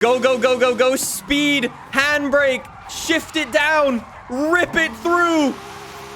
Go, go, go, go, go. Speed, handbrake, shift it down, rip it through,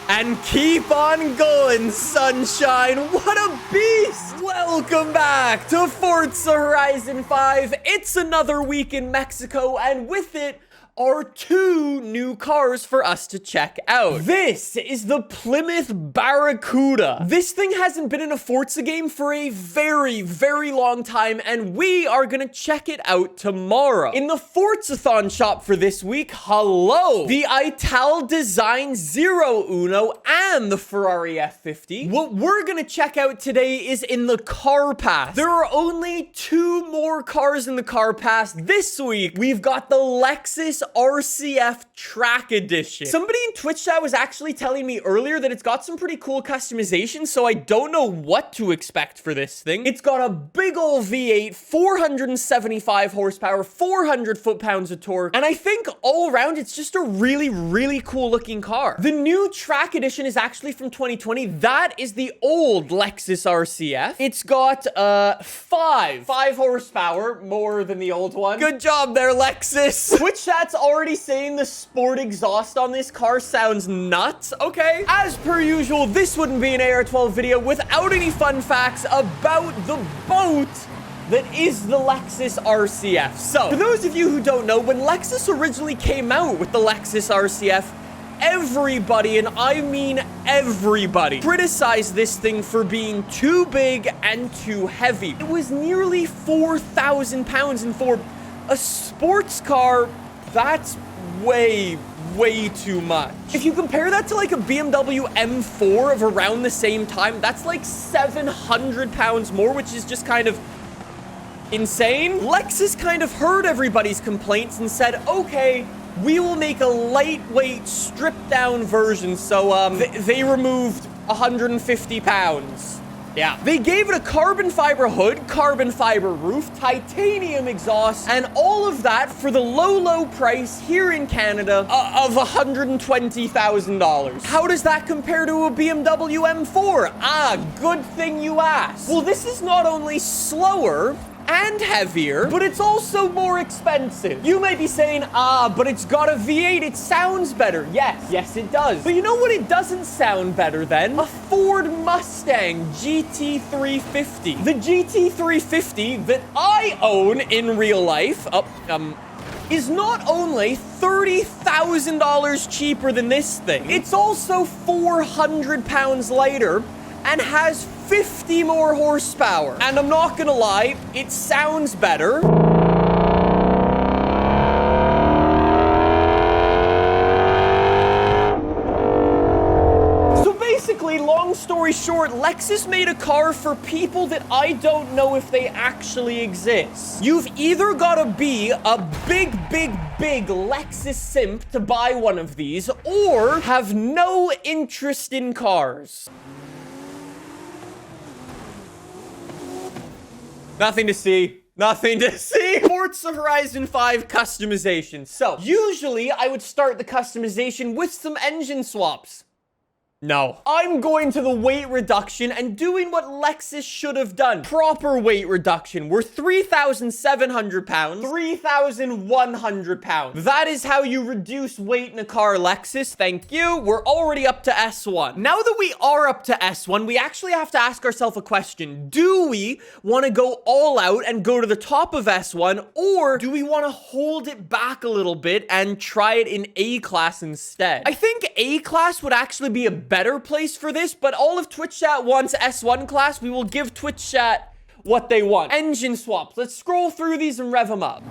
and keep on going, sunshine. What a beast. Welcome back to Forza Horizon 5. It's another week in Mexico, and with it are two new cars for us to check out. This is the Plymouth Barracuda. This thing hasn't been in a Forza game for a very, very long time, and we are gonna check it out tomorrow. In the Forzathon shop for this week, hello, the Italdesign Zero Uno and the Ferrari F50. What we're gonna check out today is in the Car Pass. There are only two more cars in the Car Pass this week. We've got the Lexus RCF Track Edition. Somebody in Twitch chat was actually telling me earlier that it's got some pretty cool customization, so I don't know what to expect for this thing. It's got a big ol' V8, 475 horsepower, 400 foot-pounds of torque, and I think all around it's just a really, really cool looking car. The new Track Edition is actually from 2020. That is the old Lexus RCF. It's got five horsepower, more than the old one. Good job there, Lexus. Twitch chat's already saying the sport exhaust on this car sounds nuts. Okay, as per usual, this wouldn't be an AR12 video without any fun facts about the boat that is the Lexus RCF. So, for those of you who don't know, when Lexus originally came out with the Lexus RCF, everybody, and I mean everybody, criticized this thing for being too big and too heavy. It was nearly 4,000 pounds, and for a sports car, that's way too much. If you compare that to like a BMW M4 of around the same time, that's like 700 pounds more, which is just kind of insane. Lexus kind of heard everybody's complaints and said, okay, we will make a lightweight, stripped down version. So they removed 150 pounds. Yeah. They gave it a carbon fiber hood, carbon fiber roof, titanium exhaust, and all of that for the low price here in Canada of $120,000. How does that compare to a BMW M4? Ah, good thing you asked. Well, this is not only slower and heavier, but it's also more expensive. You may be saying, but it's got a V8, it sounds better. Yes, it does. But you know what it doesn't sound better than? A Ford Mustang GT350. The GT350 that I own in real life, is not only $30,000 cheaper than this thing, it's also 400 pounds lighter and has 50 more horsepower. And I'm not gonna lie, it sounds better. So basically, long story short, Lexus made a car for people that I don't know if they actually exist. You've either gotta be a big Lexus simp to buy one of these, or have no interest in cars. Nothing to see. Nothing to see. Forza Horizon 5 customization. So, usually I would start the customization with some engine swaps. No. I'm going to the weight reduction and doing what Lexus should have done. Proper weight reduction. We're 3,700 pounds, 3,100 pounds. That is how you reduce weight in a car, Lexus. Thank you. We're already up to S1. Now that we are up to S1, we actually have to ask ourselves a question. Do we want to go all out and go to the top of S1, or do we want to hold it back a little bit and try it in A-Class instead? I think A-Class would actually be a better place for this, but all of Twitch chat wants S1 class. We will give Twitch chat what they want. Engine swaps. Let's scroll through these and rev them up.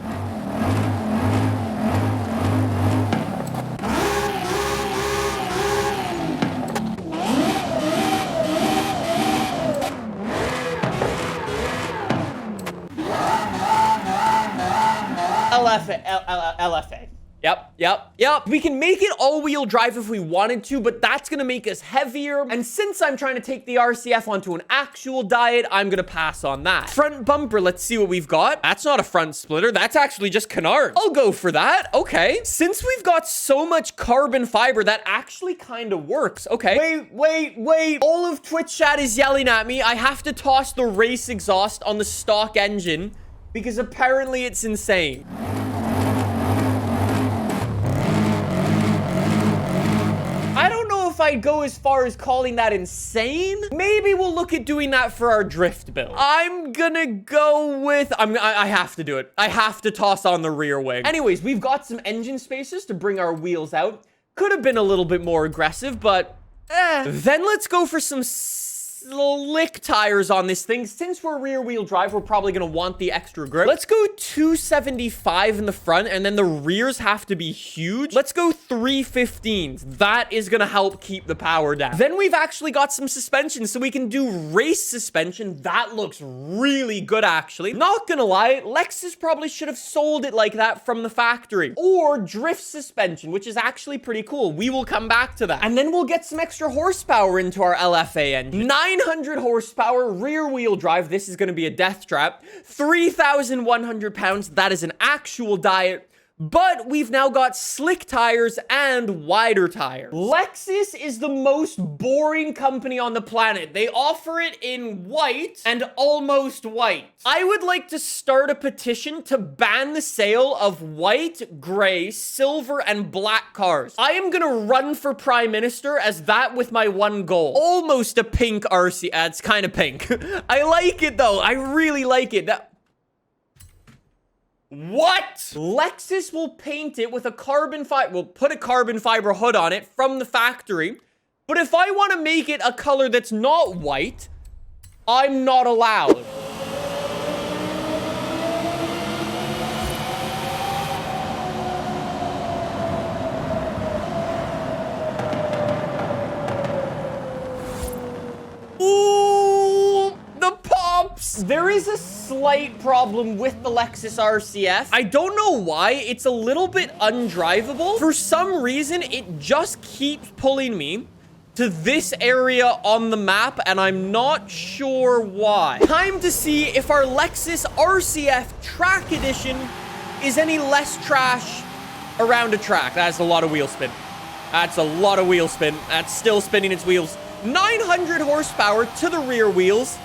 LFA. Yep. We can make it all-wheel drive if we wanted to, but that's gonna make us heavier. And since I'm trying to take the RCF onto an actual diet, I'm gonna pass on that. Front bumper, let's see what we've got. That's not a front splitter. That's actually just canards. I'll go for that. Okay. Since we've got so much carbon fiber, that actually kind of works. Okay. Wait. All of Twitch chat is yelling at me. I have to toss the race exhaust on the stock engine because apparently it's insane. I don't know if I'd go as far as calling that insane. Maybe we'll look at doing that for our drift build. I'm gonna go with, I have to do it. I have to toss on the rear wing. Anyways, we've got some engine spaces to bring our wheels out. Could have been a little bit more aggressive, but Then let's go for some slick tires on this thing. Since we're rear wheel drive, we're probably gonna want the extra grip. Let's go 275 in the front, and then the rears have to be huge. Let's go 315s. That is gonna help keep the power down. Then we've actually got some suspension, so we can do race suspension. That looks really good, actually. Not gonna lie, Lexus probably should have sold it like that from the factory. Or drift suspension, which is actually pretty cool. We will come back to that. And then we'll get some extra horsepower into our LFA engine. 900 horsepower, rear wheel drive. This is going to be a death trap. 3,100 pounds. That is an actual diet. But we've now got slick tires and wider tires. Lexus is the most boring company on the planet. They offer it in white and almost white. I would like to start a petition to ban the sale of white, gray, silver, and black cars. I am gonna run for prime minister as that with my one goal. Almost a pink RC. It's kind of pink. I like it though. I really like it. What? Lexus will paint it with a carbon fiber. We'll put a carbon fiber hood on it from the factory. But if I want to make it a color that's not white, I'm not allowed. Ooh, the pops. There is a slight problem with the Lexus RCF. I don't know why. It's a little bit undrivable. For some reason, it just keeps pulling me to this area on the map, and I'm not sure why. Time to see if our Lexus RCF Track Edition is any less trash around a track. That's a lot of wheel spin. That's a lot of wheel spin. That's still spinning its wheels. 900 horsepower to the rear wheels.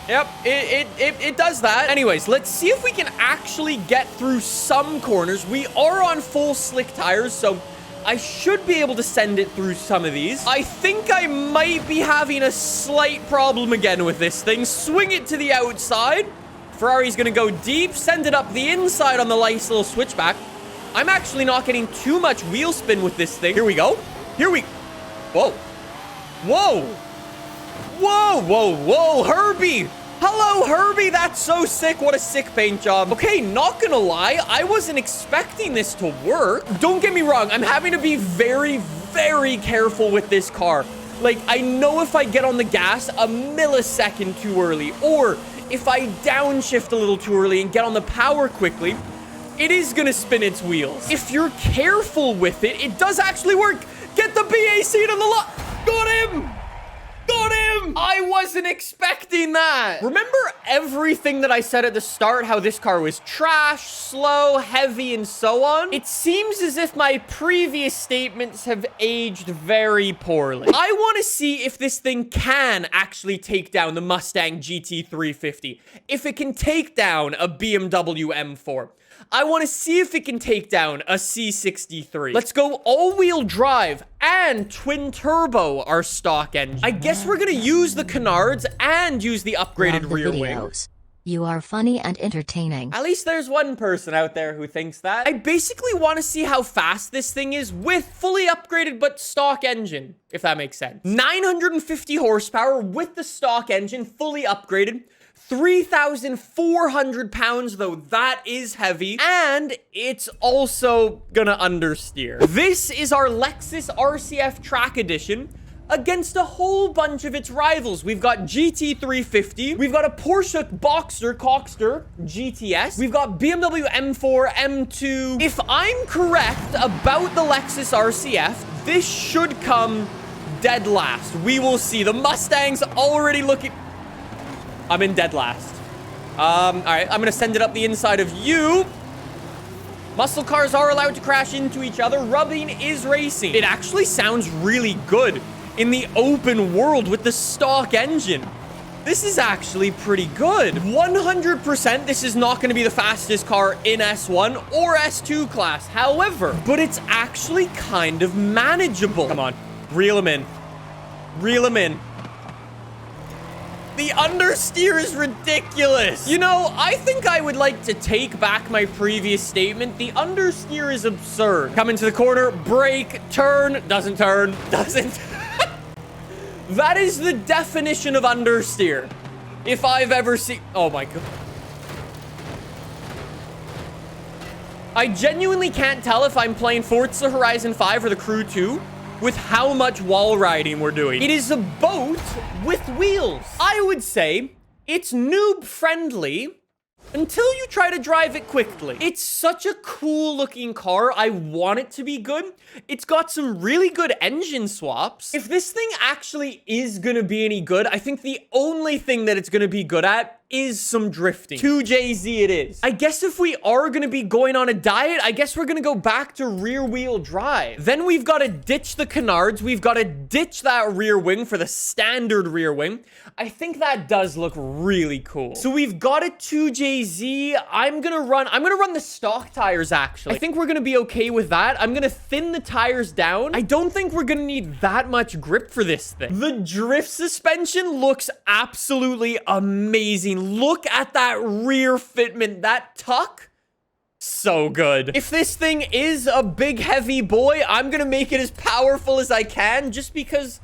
Yep, it does that. Anyways, let's see if we can actually get through some corners. We are on full slick tires, so I should be able to send it through some of these. I think I might be having a slight problem again with this thing. Swing it to the outside. Ferrari's gonna go deep, send it up the inside on the nice little switchback. I'm actually not getting too much wheel spin with this thing. Here we go. Whoa. Whoa. Whoa, whoa, whoa, Herbie. Hello, Herbie. That's so sick. What a sick paint job. Okay, not gonna lie. I wasn't expecting this to work. Don't get me wrong. I'm having to be very, very careful with this car. Like, I know if I get on the gas a millisecond too early, or if I downshift a little too early and get on the power quickly, it is gonna spin its wheels. If you're careful with it, it does actually work. Get the BAC to the lot. Got him. Got him! I wasn't expecting that. Remember everything that I said at the start, how this car was trash, slow, heavy, and so on? It seems as if my previous statements have aged very poorly. I want to see if this thing can actually take down the Mustang GT350. If it can take down a BMW M4. I want to see if it can take down a C63. Let's go all-wheel drive and twin-turbo our stock engine. I guess we're going to use the canards and use the upgraded rear wing. You are funny and entertaining. At least there's one person out there who thinks that. I basically want to see how fast this thing is with fully upgraded but stock engine, if that makes sense. 950 horsepower with the stock engine, fully upgraded. 3,400 pounds, though that is heavy, and it's also gonna understeer. This is our Lexus RCF Track Edition against a whole bunch of its rivals. We've got GT350, we've got a Porsche Cockster GTS, we've got BMW M4, M2. If I'm correct about the Lexus RCF, this should come dead last. We will see. The Mustang's already looking... I'm in dead last. All right, I'm gonna send it up the inside of you. Muscle cars are allowed to crash into each other. Rubbing is racing. It actually sounds really good in the open world with the stock engine. This is actually pretty good. 100% this is not going to be the fastest car in S1 or S2 class. However, but it's actually kind of manageable. Come on. Reel him in. Reel him in. The understeer is ridiculous. You know, I think I would like to take back my previous statement. The understeer is absurd. Come into the corner, brake, turn, doesn't turn, doesn't. That is the definition of understeer. If I've ever seen... Oh my God. I genuinely can't tell if I'm playing Forza Horizon 5 or The Crew 2 with how much wall riding we're doing. It is a boat with wheels. I would say it's noob friendly until you try to drive it quickly. It's such a cool looking car. I want it to be good. It's got some really good engine swaps. If this thing actually is gonna be any good, I think the only thing that it's gonna be good at is some drifting. 2JZ it is. I guess if we are gonna be going on a diet, I guess we're gonna go back to rear wheel drive. Then we've got to ditch the canards. We've got to ditch that rear wing for the standard rear wing. I think that does look really cool. So we've got a 2JZ. I'm gonna run the stock tires actually. I think we're gonna be okay with that. I'm gonna thin the tires down. I don't think we're gonna need that much grip for this thing. The drift suspension looks absolutely amazing. Look at that rear fitment, that tuck. So good. If this thing is a big heavy boy, I'm gonna make it as powerful as I can just because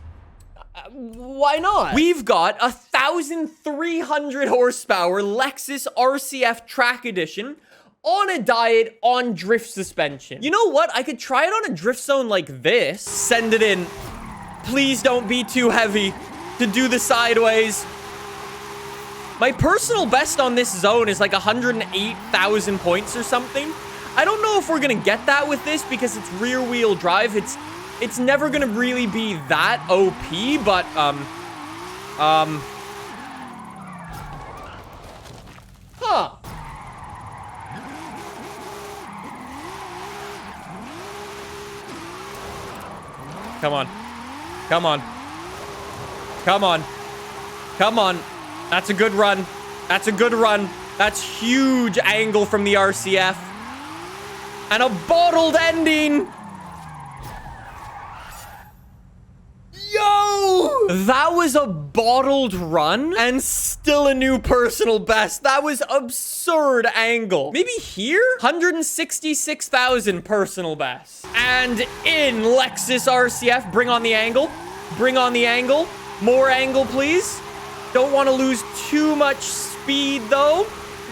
why not? We've got 1,300 horsepower Lexus RCF Track Edition on a diet on drift suspension. You know what? I could try it on a drift zone like this. Send it in. Please don't be too heavy to do the sideways. My personal best on this zone is like 108,000 points or something. I don't know if we're gonna get that with this because it's rear wheel drive. It's never gonna really be that OP, but huh. Come on. Come on. Come on. Come on. That's a good run. That's a good run. That's huge angle from the RCF. And a bottled ending. Yo! That was a bottled run and still a new personal best. That was absurd angle. Maybe here? 166,000 personal best. And in Lexus RCF, bring on the angle. Bring on the angle. More angle, please. Don't want to lose too much speed, though.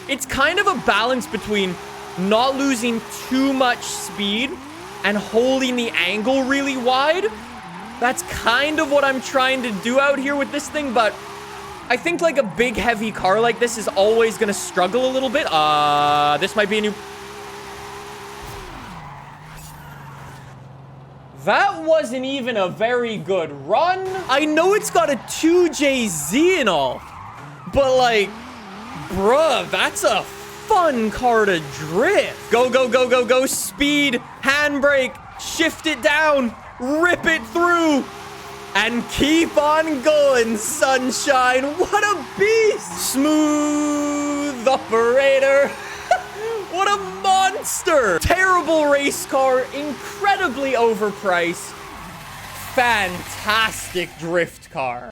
It's kind of a balance between not losing too much speed and holding the angle really wide. That's kind of what I'm trying to do out here with this thing, but I think like a big, heavy car like this is always going to struggle a little bit. This might be a new... That wasn't even a very good run. I know it's got a 2JZ and all, but like, bruh, that's a fun car to drift. Go, go, go, go, go. Speed, handbrake, shift it down, rip it through, and keep on going, sunshine. What a beast. Smooth operator. What a monster! Terrible race car, incredibly overpriced, fantastic drift car.